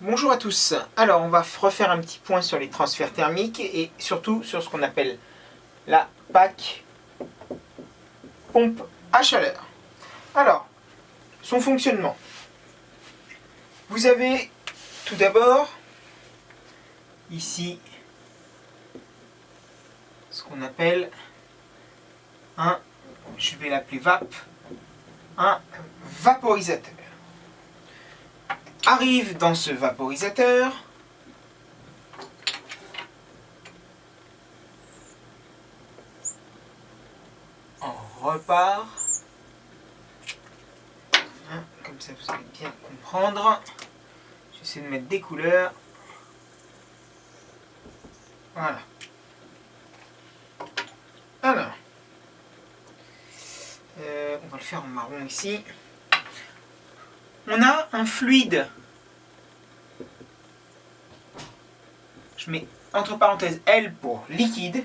Bonjour à tous. Alors, on va refaire un petit point sur les transferts thermiques et surtout sur ce qu'on appelle la PAC, pompe à chaleur. Alors, son fonctionnement. Vous avez tout d'abord ici ce qu'on appelle je vais l'appeler VAP, un vaporisateur. Arrive dans ce vaporisateur on repart, comme ça vous allez bien comprendre. J'essaie de mettre des couleurs. Voilà. Alors, on va le faire en marron ici. On a un fluide. Je mets entre parenthèses L pour liquide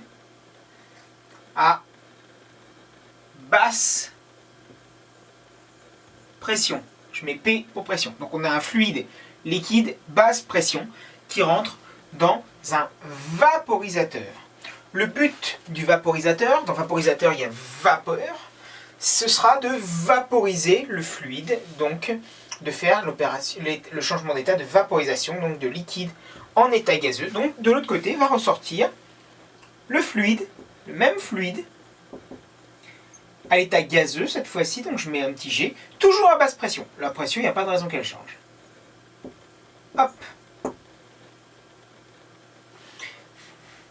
à basse pression. Je mets P pour pression. Donc on a un fluide liquide basse pression qui rentre dans un vaporisateur. Le but du vaporisateur, dans vaporisateur il y a vapeur, ce sera de vaporiser le fluide, donc de faire le changement d'état de vaporisation, donc de liquide en état gazeux. Donc de l'autre côté va ressortir le fluide, le même fluide, à l'état gazeux cette fois-ci, donc je mets un petit G, toujours à basse pression. La pression, il n'y a pas de raison qu'elle change. Hop.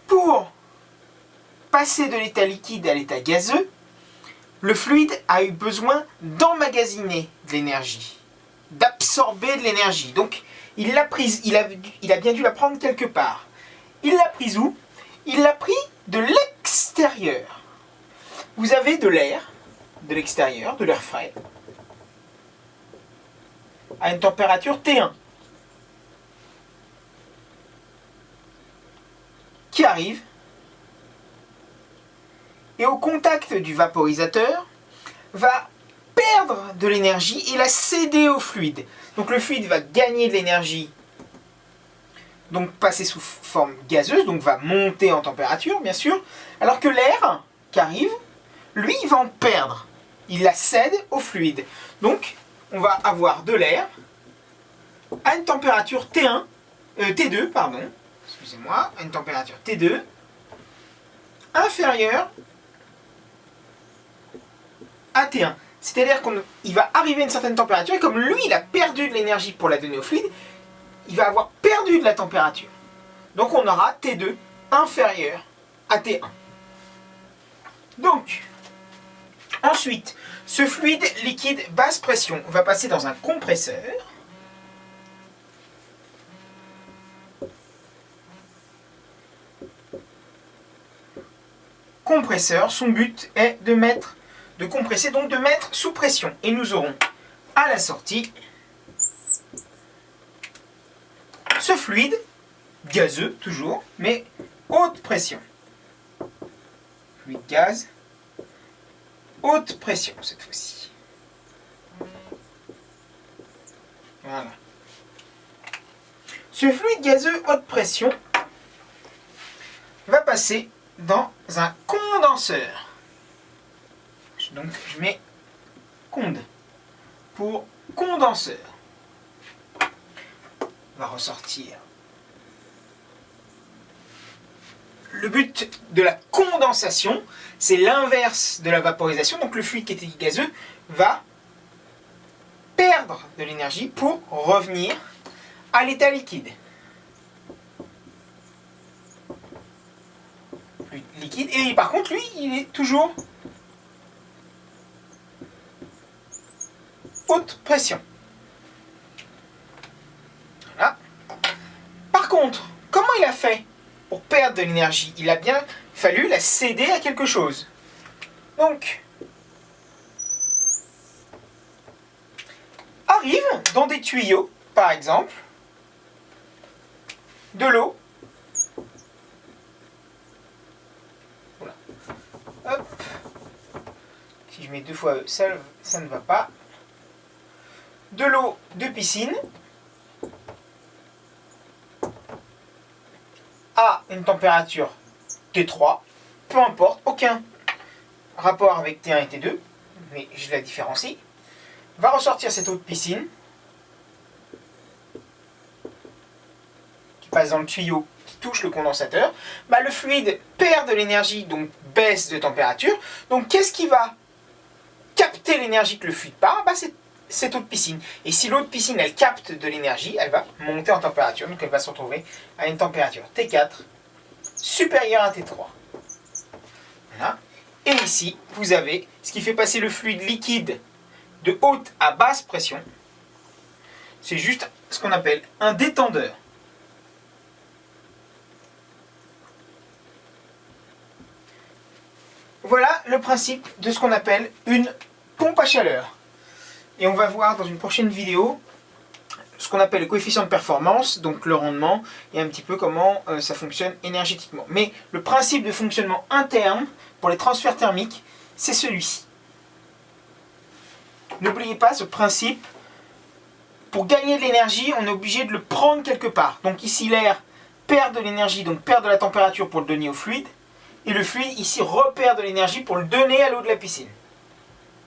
Pour passer de l'état liquide à l'état gazeux, le fluide a eu besoin d'emmagasiner de l'énergie, d'absorber de l'énergie. Donc il l'a prise, il a bien dû la prendre quelque part. Il l'a prise où? Il l'a pris de l'extérieur. Vous avez de l'air, de l'extérieur, de l'air frais, à une température T1, qui arrive, et au contact du vaporisateur, va perdre de l'énergie et la céder au fluide. Donc le fluide va gagner de l'énergie, donc passer sous forme gazeuse, donc va monter en température, bien sûr, alors que l'air qui arrive, lui, il va en perdre. Il la cède au fluide. Donc, on va avoir de l'air à une température T2, excusez-moi, à une température T2, inférieure à T1. C'est-à-dire qu'il va arriver à une certaine température, et comme lui, il a perdu de l'énergie pour la donner au fluide, il va avoir perdu de la température. Donc on aura T2 inférieur à T1. Donc, ensuite, ce fluide liquide basse pression va passer dans un compresseur. Compresseur, son but est de compresser, donc de mettre sous pression. Et nous aurons à la sortie ce fluide, gazeux toujours, mais haute pression. Fluide gaz, haute pression cette fois-ci. Voilà. Ce fluide gazeux haute pression va passer dans un condenseur. Donc je mets conde pour condenseur. On va ressortir. Le but de la condensation, c'est l'inverse de la vaporisation. Donc le fluide qui était gazeux va perdre de l'énergie pour revenir à l'état liquide. Fluide liquide. Et par contre, lui, il est toujours haute pression. Voilà. Par contre, comment il a fait pour perdre de l'énergie? Il a bien fallu la céder à quelque chose. Donc, arrive dans des tuyaux, par exemple, de l'eau. Voilà. Hop. Si je mets 2 fois E, ça ne va pas. De l'eau de piscine. a une température T3, peu importe, aucun rapport avec T1 et T2, mais je la différencie, va ressortir cette eau de piscine qui passe dans le tuyau qui touche le condensateur. Bah, le fluide perd de l'énergie, donc baisse de température. Donc qu'est-ce qui va capter l'énergie que le fluide part? Bah, c'est cette eau de piscine. Et si l'eau de piscine elle capte de l'énergie, elle va monter en température, donc elle va se retrouver à une température T4 supérieure à T3. Voilà. Et ici, vous avez ce qui fait passer le fluide liquide de haute à basse pression. C'est juste ce qu'on appelle un détendeur. Voilà le principe de ce qu'on appelle une pompe à chaleur. Et on va voir dans une prochaine vidéo ce qu'on appelle le coefficient de performance, donc le rendement, et un petit peu comment ça fonctionne énergétiquement. Mais le principe de fonctionnement interne pour les transferts thermiques, c'est celui-ci. N'oubliez pas ce principe. Pour gagner de l'énergie, on est obligé de le prendre quelque part. Donc ici, l'air perd de l'énergie, donc perd de la température pour le donner au fluide. Et le fluide, ici, repère de l'énergie pour le donner à l'eau de la piscine.